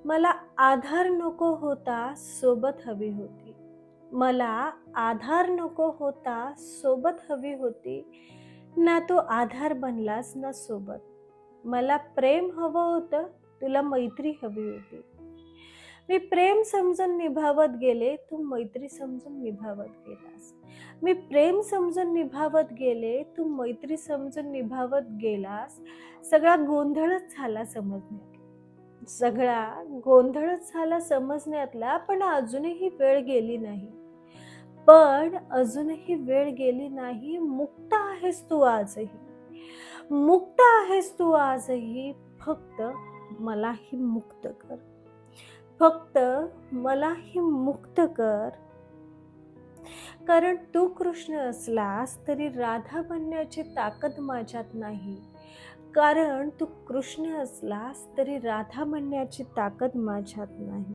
मला आधार नको होता, सोबत हवी होती. मला आधार नको होता, सोबत हवी होती. ना तू आधार बनलास ना सोबत. मला प्रेम हवं होतं, तुला मैत्री हवी होती. मी प्रेम समजून निभावत गेले, तू मैत्री समजून निभावत गेलास. मी प्रेम समजून निभावत गेले, तू मैत्री समजून निभावत गेलास. सगळा गोंधळच झाला समजण्यात. सगळा गोंधळच झाला समजण्यातला, पण अजूनही वेळ गेली नाही. पण अजूनही वेळ गेली नाही. मुक्त आहेस तू आजही. मुक्त आहेस तू आजही. फक्त मलाही मुक्त कर. फक्त मलाही मुक्त कर. कारण तू कृष्ण असलास तरी राधा बनण्याची ताकद माझ्यात नाही. कारण तू कृष्ण असलास तरी राधा बनण्याची ताकद माझ्यात नाही.